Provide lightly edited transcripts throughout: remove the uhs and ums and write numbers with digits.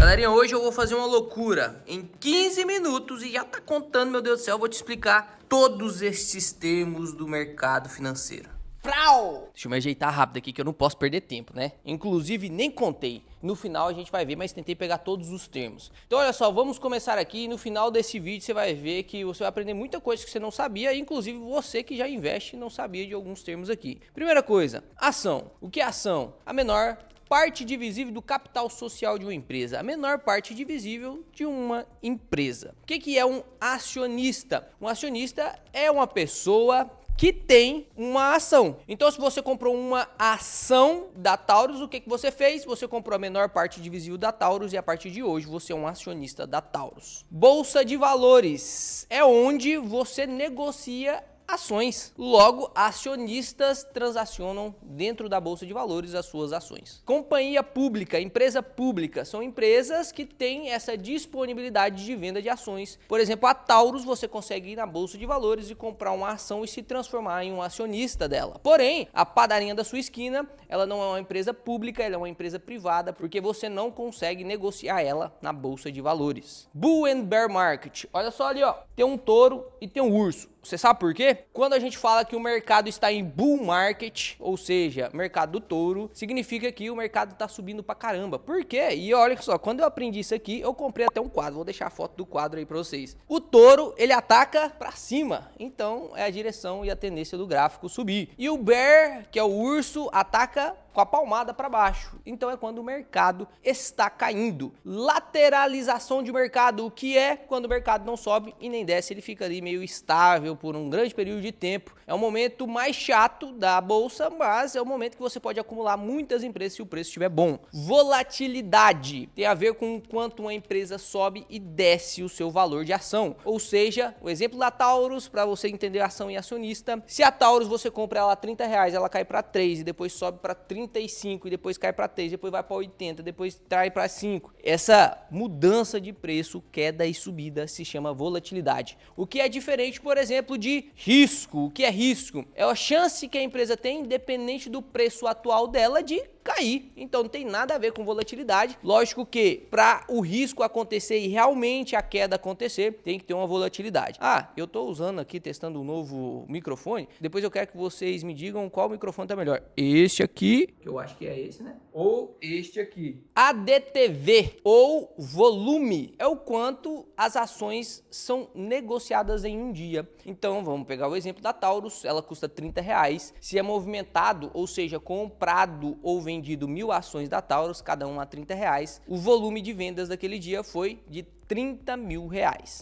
Galerinha, hoje eu vou fazer uma loucura em 15 minutos e já tá contando, meu Deus do céu, eu vou te explicar todos esses termos do mercado financeiro. Frau! Deixa eu me ajeitar rápido aqui que eu não posso perder tempo, né? Inclusive, nem contei. No final a gente vai ver, mas tentei pegar todos os termos. Então, olha só, vamos começar aqui e no final desse vídeo você vai ver que você vai aprender muita coisa que você não sabia, inclusive você que já investe não sabia de alguns termos aqui. Primeira coisa, ação. O que é ação? A menor parte divisível do capital social de uma empresa, a menor parte divisível de uma empresa. O que é um acionista? Um acionista é uma pessoa que tem uma ação. Então, se você comprou uma ação da Taurus, o que você fez? Você comprou a menor parte divisível da Taurus e a partir de hoje você é um acionista da Taurus. Bolsa de valores é onde você negocia ações. Logo, acionistas transacionam dentro da Bolsa de Valores as suas ações. Companhia pública, empresa pública, são empresas que têm essa disponibilidade de venda de ações. Por exemplo, a Taurus, você consegue ir na Bolsa de Valores e comprar uma ação e se transformar em um acionista dela. Porém, a padarinha da sua esquina, ela não é uma empresa pública, ela é uma empresa privada, porque você não consegue negociar ela na Bolsa de Valores. Bull and Bear Market. Olha só ali, ó, tem um touro e tem um urso. Você sabe por quê? Quando a gente fala que o mercado está em bull market, ou seja, mercado do touro, significa que o mercado está subindo pra caramba. Por quê? E olha só, quando eu aprendi isso aqui, eu comprei até um quadro. Vou deixar a foto do quadro aí pra vocês. O touro, ele ataca pra cima. Então, é a direção e a tendência do gráfico subir. E o bear, que é o urso, ataca com a palmada para baixo. Então é quando o mercado está caindo. Lateralização de mercado, o que é quando o mercado não sobe e nem desce, ele fica ali meio estável por um grande período de tempo. É o momento mais chato da bolsa, mas é o momento que você pode acumular muitas empresas se o preço estiver bom. Volatilidade tem a ver com quanto uma empresa sobe e desce o seu valor de ação. Ou seja, o exemplo da Taurus, para você entender a ação e acionista, se a Taurus você compra ela a R$30, ela cai para 3 e depois sobe para 35 e depois cai para 3, depois vai para 80, depois trai para 5. Essa mudança de preço, queda e subida se chama volatilidade. O que é diferente, por exemplo, de risco. O que é risco? É a chance que a empresa tem, independente do preço atual dela, de cair. Então não tem nada a ver com volatilidade. Lógico que para o risco acontecer e realmente a queda acontecer, tem que ter uma volatilidade. Ah, eu estou usando aqui, testando um novo microfone. Depois eu quero que vocês me digam qual microfone tá melhor. Este aqui, que eu acho que é esse, né? Ou este aqui. ADTV, ou volume, é o quanto as ações são negociadas em um dia. Então vamos pegar o exemplo da Taurus, ela custa R$30. Se é movimentado, ou seja, comprado ou vendido 1000 ações da Taurus, cada uma a R$30, o volume de vendas daquele dia foi de R$30 mil.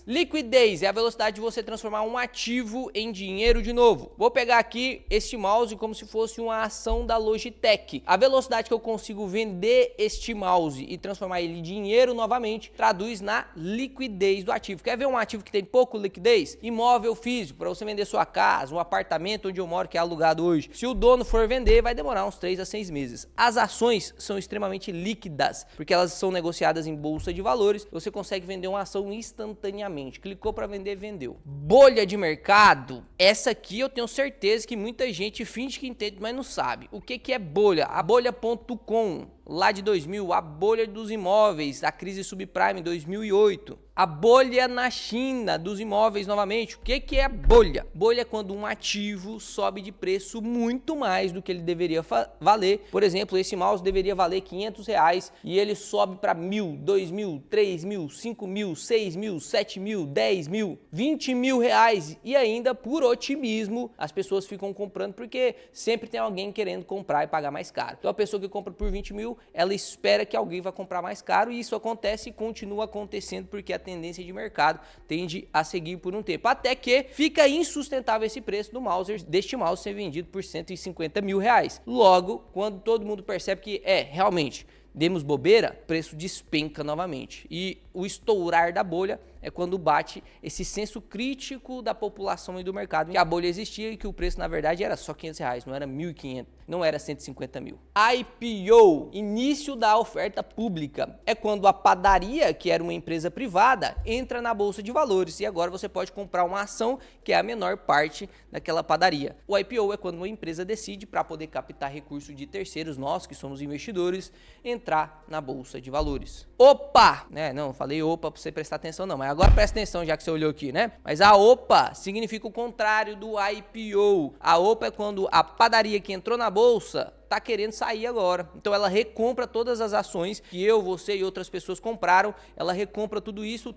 Liquidez é a velocidade de você transformar um ativo em dinheiro de novo. Vou pegar aqui este mouse como se fosse uma ação da Logitech. A velocidade que eu consigo vender este mouse e transformar ele em dinheiro novamente traduz na liquidez do ativo. Quer ver um ativo que tem pouco liquidez? Imóvel físico, para você vender sua casa, um apartamento onde eu moro que é alugado hoje. Se o dono for vender, vai demorar uns 3 a 6 meses. As ações são extremamente líquidas, porque elas são negociadas em bolsa de valores. Você consegue vender uma ação instantaneamente. Clicou para vender, vendeu. Bolha de mercado, essa aqui eu tenho certeza que muita gente finge que entende, mas não sabe. O que é bolha? A bolha.com, lá de 2000, a bolha dos imóveis, a crise subprime 2008. A bolha na China dos imóveis novamente. O que é bolha? Bolha é quando um ativo sobe de preço muito mais do que ele deveria valer. Por exemplo, esse mouse deveria valer R$500 e ele sobe para 1.000, 2.000, 3.000, 5.000, 6.000, 7.000, 10.000, 20 mil reais. E ainda, por otimismo, as pessoas ficam comprando porque sempre tem alguém querendo comprar e pagar mais caro. Então a pessoa que compra por 20 mil, ela espera que alguém vai comprar mais caro e isso acontece e continua acontecendo porque a tendência de mercado tende a seguir por um tempo, até que fica insustentável esse preço do mouse, deste mouse ser vendido por R$150 mil. Logo, quando todo mundo percebe que realmente demos bobeira, preço despenca novamente. E o estourar da bolha é quando bate esse senso crítico da população e do mercado, que a bolha existia e que o preço na verdade era só R$500, não era 1.500, não era 150 mil. IPO, início da oferta pública, é quando a padaria, que era uma empresa privada, entra na bolsa de valores e agora você pode comprar uma ação que é a menor parte daquela padaria. O IPO é quando uma empresa decide, para poder captar recursos de terceiros, nós que somos investidores, entrar na bolsa de valores. Opa! Não falei opa para você prestar atenção não, mas agora presta atenção já que você olhou aqui, né? Mas a OPA significa o contrário do IPO. A OPA é quando a padaria que entrou na bolsa tá querendo sair agora. Então ela recompra todas as ações que eu, você e outras pessoas compraram, ela recompra tudo isso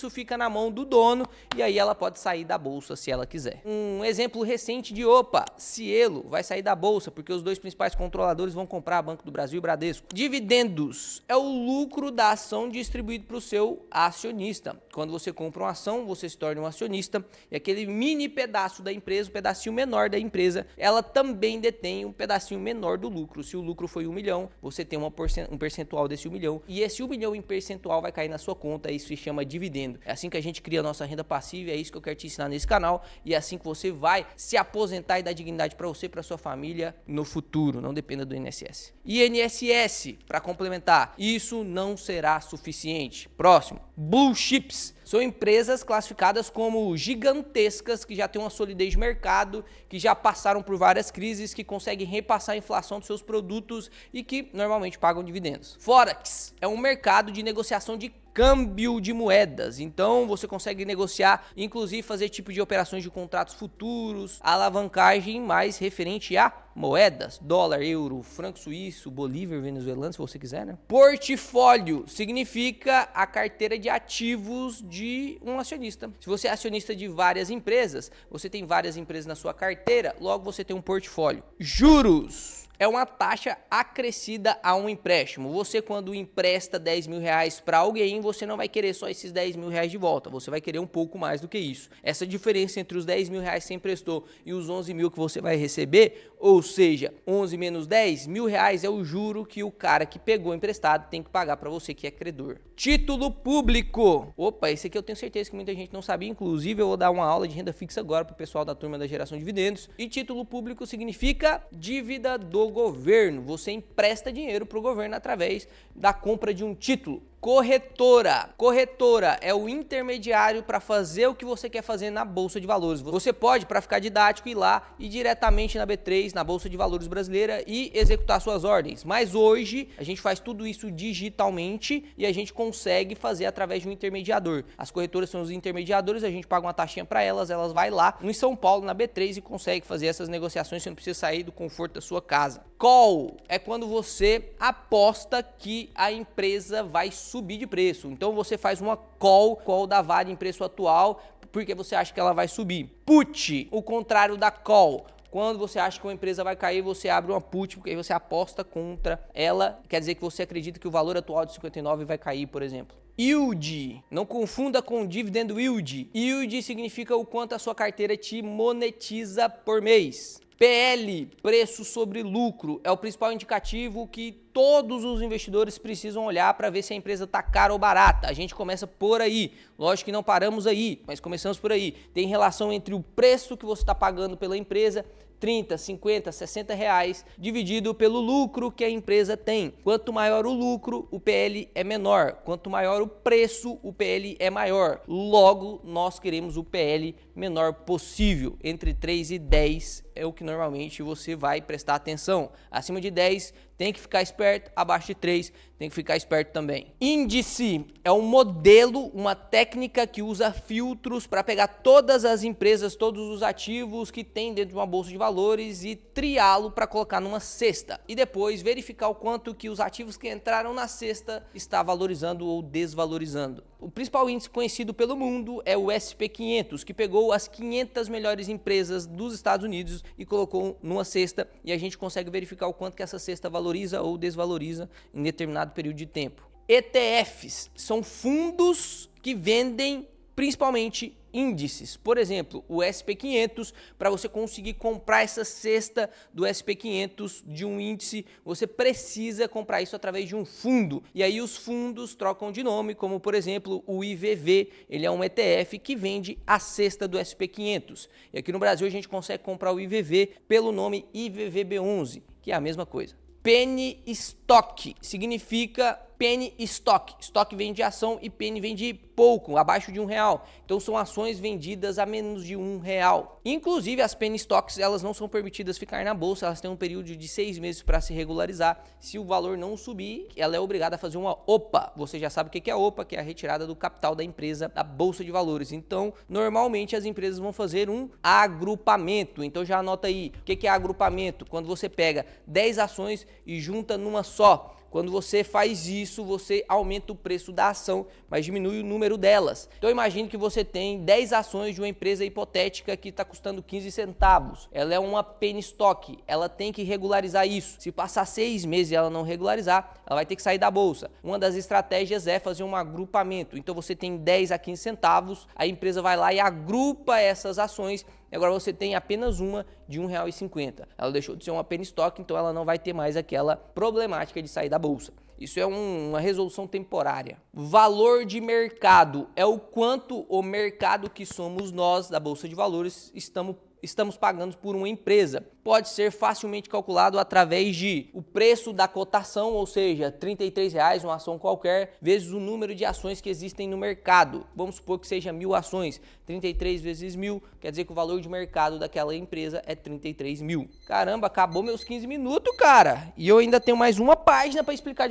fica na mão do dono e aí ela pode sair da bolsa se ela quiser. Um exemplo recente de OPA, Cielo vai sair da bolsa porque os dois principais controladores vão comprar Banco do Brasil e Bradesco. Dividendos é o lucro da ação distribuído para o seu acionista. Quando você compra uma ação, você se torna um acionista e aquele mini pedaço da empresa, o pedacinho menor da empresa, ela também detém um pedacinho menor do lucro. Se o lucro foi 1 milhão, você tem um percentual desse 1 milhão e esse 1 milhão em percentual vai cair na sua conta. Isso se chama dividendo. É assim que a gente cria a nossa renda passiva, é isso que eu quero te ensinar nesse canal e é assim que você vai se aposentar e dar dignidade para você e para sua família no futuro. Não dependa do INSS. INSS, para complementar, isso não será suficiente. Próximo, Blue Chips. São empresas classificadas como gigantescas, que já têm uma solidez de mercado, que já passaram por várias crises, que conseguem repassar a inflação dos seus produtos e que normalmente pagam dividendos. Forex é um mercado de negociação de câmbio de moedas, então você consegue negociar, inclusive fazer tipo de operações de contratos futuros, alavancagem mais referente a moedas, dólar, euro, franco suíço, bolívar venezuelano, se você quiser, né? Portfólio significa a carteira de ativos de um acionista. Se você é acionista de várias empresas, você tem várias empresas na sua carteira, logo você tem um portfólio. Juros é uma taxa acrescida a um empréstimo. Você, quando empresta 10 mil reais para alguém, você não vai querer só esses 10 mil reais de volta. Você vai querer um pouco mais do que isso. Essa diferença entre os 10 mil reais que você emprestou e os 11 mil que você vai receber, ou seja, 11 menos 10, R$1.000 é o juro que o cara que pegou emprestado tem que pagar para você que é credor. Título público. Opa, esse aqui eu tenho certeza que muita gente não sabia. Inclusive, eu vou dar uma aula de renda fixa agora para o pessoal da turma da geração de dividendos. E título público significa dívida do governo. Você empresta dinheiro para o governo através da compra de um título. Corretora. Corretora é o intermediário para fazer o que você quer fazer na Bolsa de Valores. Você pode, para ficar didático, ir lá e diretamente na B3, na Bolsa de Valores brasileira e executar suas ordens. Mas hoje a gente faz tudo isso digitalmente e a gente consegue fazer através de um intermediador. As corretoras são os intermediadores, a gente paga uma taxinha para elas, elas vai lá em São Paulo, na B3 e consegue fazer essas negociações, você não precisa sair do conforto da sua casa. Call é quando você aposta que a empresa vai subir de preço. Então você faz uma call da Vale em preço atual, porque você acha que ela vai subir. Put, o contrário da call. Quando você acha que uma empresa vai cair, você abre uma put, porque aí você aposta contra ela. Quer dizer que você acredita que o valor atual de 59 vai cair, por exemplo. Yield, não confunda com dividend yield. Yield significa o quanto a sua carteira te monetiza por mês. PL, preço sobre lucro, é o principal indicativo que todos os investidores precisam olhar para ver se a empresa está cara ou barata. A gente começa por aí, lógico que não paramos aí, mas começamos por aí. Tem relação entre o preço que você está pagando pela empresa, 30, 50, 60 reais, dividido pelo lucro que a empresa tem. Quanto maior o lucro, o PL é menor. Quanto maior o preço, o PL é maior. Logo, nós queremos o PL menor possível. Entre 3 e 10 é o que normalmente você vai prestar atenção. Acima de 10, tem que ficar esperto. Abaixo de 3, tem que ficar esperto também. Índice é um modelo, uma técnica que usa filtros para pegar todas as empresas, todos os ativos que tem dentro de uma bolsa de valores e triá-lo para colocar numa cesta. E depois verificar o quanto que os ativos que entraram na cesta está valorizando ou desvalorizando. O principal índice conhecido pelo mundo é o SP500, que pegou as 500 melhores empresas dos Estados Unidos e colocou numa cesta e a gente consegue verificar o quanto que essa cesta valoriza ou desvaloriza em determinado período de tempo. ETFs são fundos que vendem principalmente índices. Por exemplo, o SP500, para você conseguir comprar essa cesta do SP500 de um índice, você precisa comprar isso através de um fundo. E aí os fundos trocam de nome, como por exemplo o IVV, ele é um ETF que vende a cesta do SP500. E aqui no Brasil a gente consegue comprar o IVV pelo nome IVVB11, que é a mesma coisa. Penny Stock significa penny stock. Stock vem de ação e penny vem de pouco, abaixo de R$1. Então são ações vendidas a menos de R$1. Inclusive as penny stocks, elas não são permitidas ficar na bolsa, elas têm um período de 6 meses para se regularizar. Se o valor não subir, ela é obrigada a fazer uma OPA. Você já sabe o que é a OPA, que é a retirada do capital da empresa da bolsa de valores. Então, normalmente as empresas vão fazer um agrupamento. Então já anota aí, o que é agrupamento? Quando você pega 10 ações e junta numa só. Quando você faz isso, você aumenta o preço da ação, mas diminui o número delas. Então imagine que você tem 10 ações de uma empresa hipotética que está custando 15 centavos. Ela é uma penny stock, ela tem que regularizar isso. Se passar 6 meses e ela não regularizar, ela vai ter que sair da bolsa. Uma das estratégias é fazer um agrupamento. Então você tem 10 a 15 centavos, a empresa vai lá e agrupa essas ações. E agora você tem apenas uma de R$1,50. Ela deixou de ser uma penny stock, então ela não vai ter mais aquela problemática de sair da bolsa. Isso é uma resolução temporária. Valor de mercado é o quanto o mercado que somos nós da Bolsa de Valores estamos pagando por uma empresa. Pode ser facilmente calculado através de o preço da cotação, ou seja, R$33, uma ação qualquer, vezes o número de ações que existem no mercado. Vamos supor que seja 1.000 ações. 33 vezes 1.000, quer dizer que o valor de mercado daquela empresa é 33 mil. Caramba, acabou meus 15 minutos, cara. E eu ainda tenho mais uma página para explicar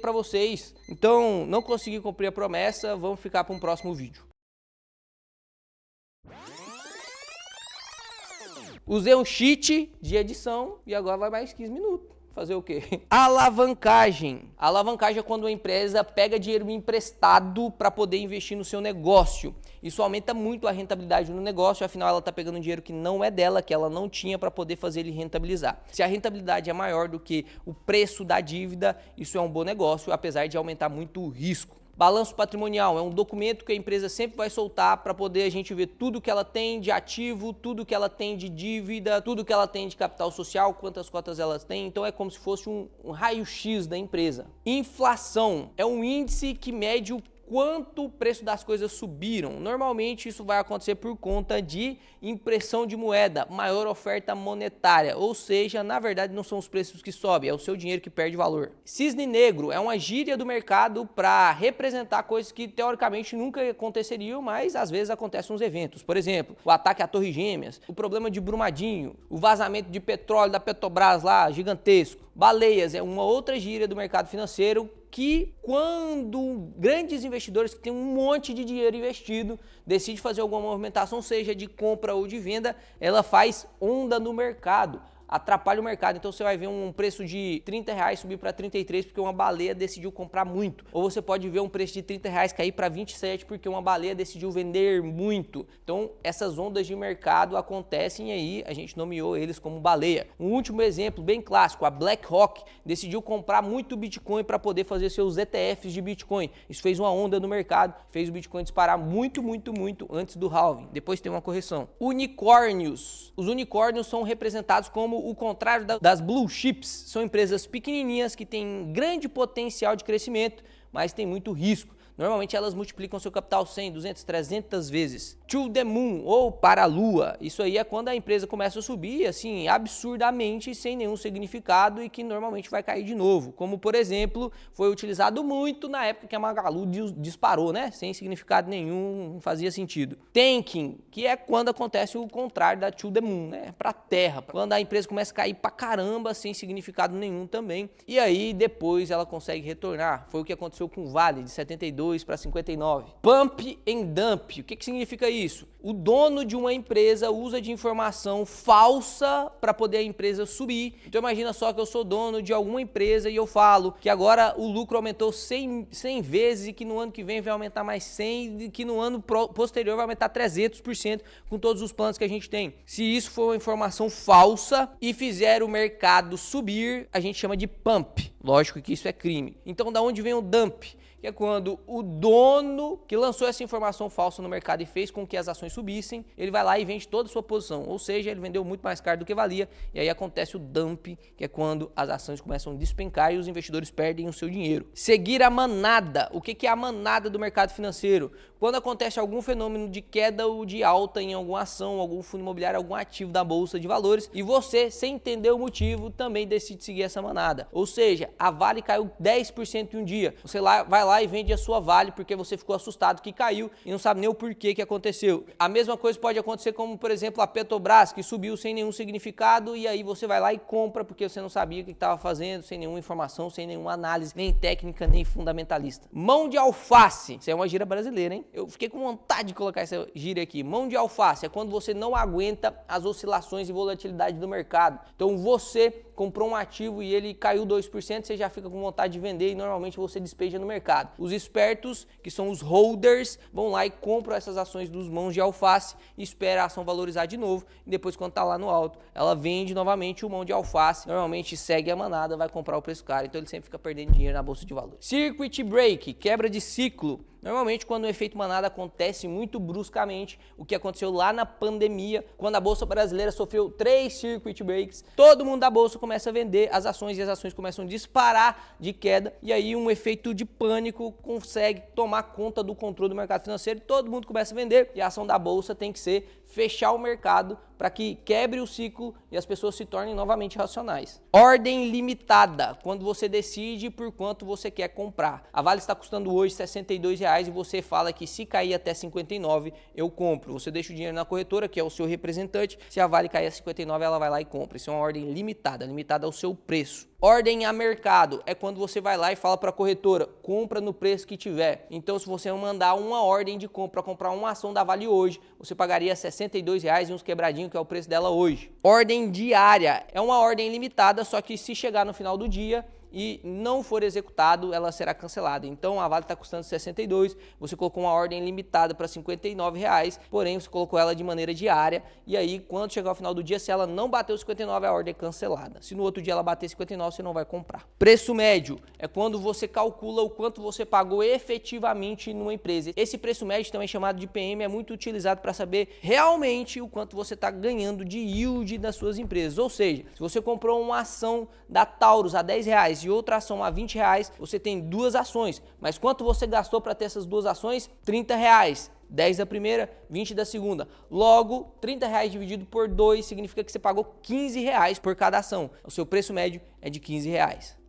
para vocês. Então, não consegui cumprir a promessa, vamos ficar para um próximo vídeo. Usei um cheat de edição e agora vai mais 15 minutos. Fazer o quê? Alavancagem. Alavancagem é quando uma empresa pega dinheiro emprestado para poder investir no seu negócio. Isso aumenta muito a rentabilidade no negócio, afinal ela está pegando dinheiro que não é dela, que ela não tinha para poder fazer ele rentabilizar. Se a rentabilidade é maior do que o preço da dívida, isso é um bom negócio, apesar de aumentar muito o risco. Balanço patrimonial é um documento que a empresa sempre vai soltar para poder a gente ver tudo que ela tem de ativo, tudo que ela tem de dívida, tudo que ela tem de capital social, quantas cotas elas têm. Então é como se fosse um raio-x da empresa. Inflação é um índice que mede o quanto o preço das coisas subiram. Normalmente isso vai acontecer por conta de impressão de moeda, maior oferta monetária, ou seja, na verdade não são os preços que sobem, é o seu dinheiro que perde valor. Cisne negro é uma gíria do mercado para representar coisas que teoricamente nunca aconteceriam, mas às vezes acontecem uns eventos. Por exemplo, o ataque à Torre Gêmeas, o problema de Brumadinho, o vazamento de petróleo da Petrobras lá, gigantesco. Baleias é uma outra gíria do mercado financeiro que quando grandes investidores que têm um monte de dinheiro investido decidem fazer alguma movimentação, seja de compra ou de venda, ela faz onda no mercado. Atrapalha o mercado, então você vai ver um preço de R$30 subir para 33 porque uma baleia decidiu comprar muito, ou você pode ver um preço de R$30 cair para 27 porque uma baleia decidiu vender muito. Então essas ondas de mercado acontecem aí, a gente nomeou eles como baleia. Um último exemplo bem clássico, a BlackRock decidiu comprar muito Bitcoin para poder fazer seus ETFs de Bitcoin. Isso fez uma onda no mercado, fez o Bitcoin disparar muito antes do halving. Depois tem uma correção. Unicórnios. Os unicórnios são representados como o contrário das blue chips. São empresas pequenininhas que têm grande potencial de crescimento, mas tem muito risco. Normalmente elas multiplicam seu capital 100, 200, 300 vezes. To the moon, ou para a lua. Isso aí é quando a empresa começa a subir, assim, absurdamente, sem nenhum significado e que normalmente vai cair de novo. Como, por exemplo, foi utilizado muito na época que a Magalu disparou, né? Sem significado nenhum, não fazia sentido. Tanking, que é quando acontece o contrário da to the moon, né? Para a terra. Quando a empresa começa a cair pra caramba, sem significado nenhum também. E aí, depois ela consegue retornar. Foi o que aconteceu com o Vale, de 72 para 59. Pump and dump. O que significa isso? O dono de uma empresa usa de informação falsa para poder a empresa subir. Então imagina só que eu sou dono de alguma empresa e eu falo que agora o lucro aumentou 100 vezes e que no ano que vem vai aumentar mais 100 e que no ano posterior vai aumentar 300% com todos os planos que a gente tem. Se isso for uma informação falsa e fizer o mercado subir, a gente chama de pump. Lógico que isso é crime. Então, da onde vem o dump? Que é quando o dono que lançou essa informação falsa no mercado e fez com que as ações subissem, ele vai lá e vende toda a sua posição, ou seja, ele vendeu muito mais caro do que valia, e aí acontece o dump, que é quando as ações começam a despencar e os investidores perdem o seu dinheiro. Seguir a manada. O que é a manada do mercado financeiro? Quando acontece algum fenômeno de queda ou de alta em alguma ação, algum fundo imobiliário, algum ativo da bolsa de valores, e você, sem entender o motivo, também decide seguir essa manada. Ou seja, a Vale caiu 10% em um dia, você vai lá e vende a sua Vale porque você ficou assustado que caiu e não sabe nem o porquê que aconteceu. A mesma coisa pode acontecer como, por exemplo, a Petrobras, que subiu sem nenhum significado e aí você vai lá e compra porque você não sabia o que estava fazendo, sem nenhuma informação, sem nenhuma análise, nem técnica, nem fundamentalista. Mão de alface. Isso é uma gíria brasileira, hein? Eu fiquei com vontade de colocar essa gíria aqui. Mão de alface é quando você não aguenta as oscilações e volatilidade do mercado. Então você comprou um ativo e ele caiu 2%, você já fica com vontade de vender e normalmente você despeja no mercado. Os espertos, que são os holders, vão lá e compram essas ações dos mãos de alface e esperam a ação valorizar de novo e depois quando tá lá no alto, ela vende novamente o mão de alface, normalmente segue a manada, vai comprar o preço caro, então ele sempre fica perdendo dinheiro na bolsa de valores. Circuit break, quebra de ciclo. Normalmente, quando o efeito manada acontece muito bruscamente, o que aconteceu lá na pandemia, quando a Bolsa Brasileira sofreu 3 circuit breaks, todo mundo da Bolsa começa a vender as ações e as ações começam a disparar de queda e aí um efeito de pânico consegue tomar conta do controle do mercado financeiro e todo mundo começa a vender e a ação da Bolsa tem que ser fechar o mercado para que quebre o ciclo e as pessoas se tornem novamente racionais. Ordem limitada, quando você decide por quanto você quer comprar. A Vale está custando hoje R$ 62,00 e você fala que se cair até 59, eu compro. Você deixa o dinheiro na corretora, que é o seu representante. Se a Vale cair a 59, ela vai lá e compra. Isso é uma ordem limitada, limitada ao seu preço. Ordem a mercado é quando você vai lá e fala para a corretora, compra no preço que tiver. Então, se você mandar uma ordem de compra, comprar uma ação da Vale hoje, você pagaria R$ 62,00 e uns quebradinhos, que é o preço dela hoje. Ordem diária é uma ordem limitada, só que se chegar no final do dia e não for executado, ela será cancelada. Então a Vale está custando 62, você colocou uma ordem limitada para R$ 59,00, porém você colocou ela de maneira diária, e aí quando chegar ao final do dia, se ela não bater os 59, a ordem é cancelada. Se no outro dia ela bater 59, você não vai comprar. Preço médio é quando você calcula o quanto você pagou efetivamente numa empresa. Esse preço médio, também chamado de PM, é muito utilizado para saber realmente o quanto você está ganhando de yield das suas empresas. Ou seja, se você comprou uma ação da Taurus a R$ 10 e outra ação a R$ 20, você tem duas ações. Mas quanto você gastou para ter essas duas ações? R$ 30. 10 da primeira, 20 da segunda. Logo, R$ 30 dividido por 2 significa que você pagou R$ 15 por cada ação. O seu preço médio é de R$ 15.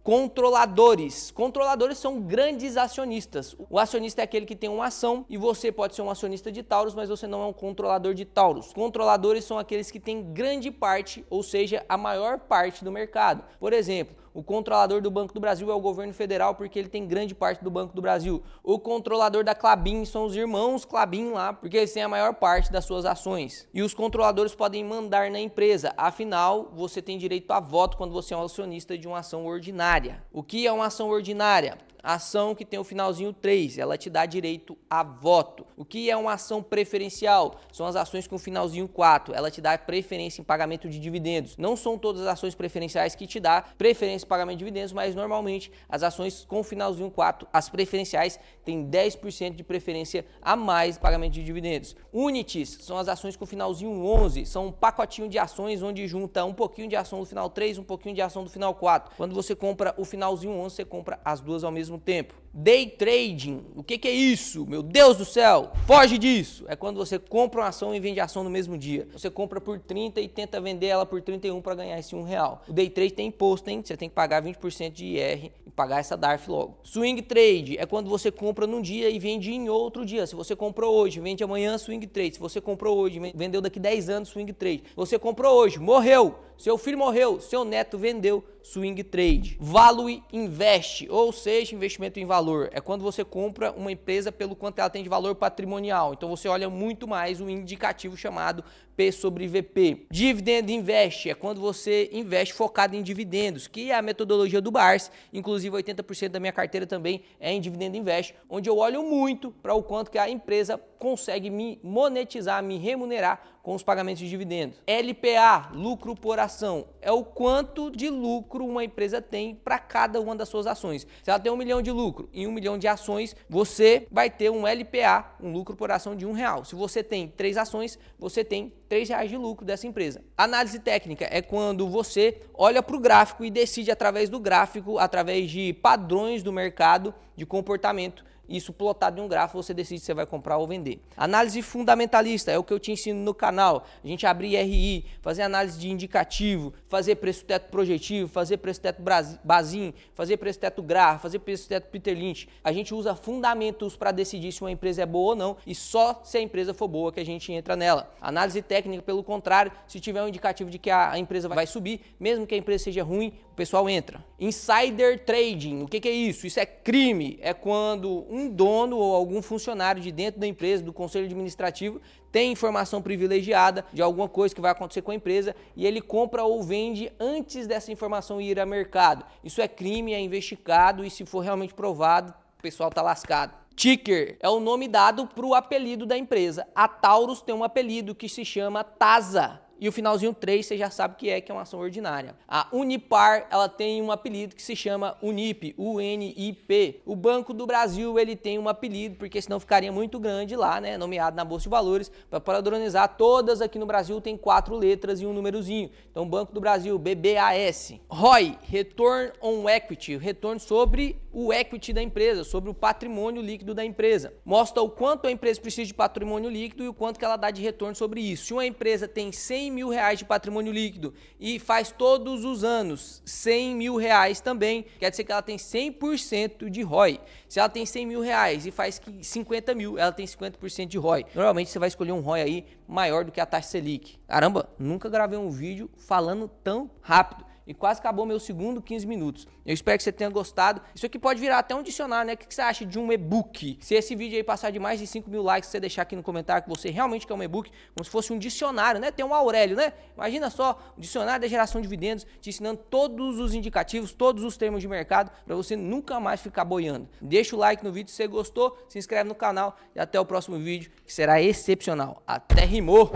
Controladores. Controladores são grandes acionistas. O acionista é aquele que tem uma ação e você pode ser um acionista de Taurus, mas você não é um controlador de Taurus. Controladores são aqueles que têm grande parte, ou seja, a maior parte do mercado. Por exemplo, o controlador do Banco do Brasil é o governo federal porque ele tem grande parte do Banco do Brasil. O controlador da Klabin são os irmãos Klabin lá, porque eles têm a maior parte das suas ações. E os controladores podem mandar na empresa. Afinal, você tem direito a voto quando você é um acionista de uma ação ordinária. O que é uma ação ordinária? Ação que tem o finalzinho 3, ela te dá direito a voto. O que é uma ação preferencial? São as ações com finalzinho 4, ela te dá preferência em pagamento de dividendos. Não são todas as ações preferenciais que te dá preferência em pagamento de dividendos, mas normalmente as ações com finalzinho 4, as preferenciais, têm 10% de preferência a mais em pagamento de dividendos. Unities são as ações com finalzinho 11, são um pacotinho de ações onde junta um pouquinho de ação do final 3, um pouquinho de ação do final 4. Quando você compra o finalzinho 11, você compra as duas ao mesmo tempo. Day trading, o que é isso? Meu Deus do céu, foge disso. É quando você compra uma ação e vende a ação no mesmo dia. Você compra por 30 e tenta vender ela por 31 para ganhar esse R$1. O day trade tem imposto, hein? Você tem que pagar 20% de IR e pagar essa DARF logo. Swing trade é quando você compra num dia e vende em outro dia. Se você comprou hoje, vende amanhã, swing trade. Se você comprou hoje, vendeu daqui 10 anos, swing trade. Você comprou hoje, morreu. Seu filho morreu, seu neto vendeu, swing trade. Value invest, ou seja, investimento em valor. É quando você compra uma empresa pelo quanto ela tem de valor patrimonial. Então você olha muito mais um indicativo chamado P sobre VP. Dividend invest é quando você investe focado em dividendos, que é a metodologia do BARS. Inclusive 80% da minha carteira também é em dividend invest, onde eu olho muito para o quanto que a empresa consegue me monetizar, me remunerar com os pagamentos de dividendos. LPA, lucro por ação, é o quanto de lucro uma empresa tem para cada uma das suas ações. Se ela tem 1 milhão de lucro e 1 milhão de ações, você vai ter um LPA, um lucro por ação de R$1. Se você tem 3 ações, você tem R$3 de lucro dessa empresa. Análise técnica é quando você olha para o gráfico e decide através do gráfico, através de padrões do mercado, de comportamento, isso plotado em um gráfico, você decide se você vai comprar ou vender. Análise fundamentalista é o que eu te ensino no canal. A gente abrir IRI, fazer análise de indicativo, fazer preço-teto projetivo, fazer preço-teto Bazin, fazer preço-teto GRAR, fazer preço-teto Peter Lynch. A gente usa fundamentos para decidir se uma empresa é boa ou não e só se a empresa for boa que a gente entra nela. Análise técnica, pelo contrário, se tiver um indicativo de que a empresa vai subir, mesmo que a empresa seja ruim, o pessoal entra. Insider trading, o que é isso? Isso é crime, é quando um dono ou algum funcionário de dentro da empresa, do conselho administrativo, tem informação privilegiada de alguma coisa que vai acontecer com a empresa e ele compra ou vende antes dessa informação ir ao mercado. Isso é crime, é investigado e se for realmente provado, o pessoal tá lascado. Ticker é o nome dado para o apelido da empresa. A Taurus tem um apelido que se chama TASA. E o finalzinho 3 você já sabe que é uma ação ordinária. A Unipar, ela tem um apelido que se chama Unip, U-N-I-P. O Banco do Brasil, ele tem um apelido, porque senão ficaria muito grande lá, né, nomeado na Bolsa de Valores. Para padronizar, todas aqui no Brasil tem 4 letras e um númerozinho. Então, Banco do Brasil, BBAS. ROI, Return on Equity, retorno sobre o equity da empresa, sobre o patrimônio líquido da empresa. Mostra o quanto a empresa precisa de patrimônio líquido e o quanto que ela dá de retorno sobre isso. Se uma empresa tem 100 mil reais de patrimônio líquido e faz todos os anos 100 mil reais também, quer dizer que ela tem 100% de ROI. Se ela tem 100 mil reais e faz 50 mil, ela tem 50% de ROI. Normalmente você vai escolher um ROI aí maior do que a taxa Selic. Caramba, nunca gravei um vídeo falando tão rápido. E quase acabou meu segundo 15 minutos. Eu espero que você tenha gostado. Isso aqui pode virar até um dicionário, né? O que você acha de um e-book? Se esse vídeo aí passar de mais de 5 mil likes, você deixar aqui no comentário que você realmente quer um e-book, como se fosse um dicionário, né? Tem um Aurélio, né? Imagina só, o dicionário da geração de dividendos, te ensinando todos os indicativos, todos os termos de mercado, para você nunca mais ficar boiando. Deixa o like no vídeo se você gostou, se inscreve no canal e até o próximo vídeo, que será excepcional. Até rimou!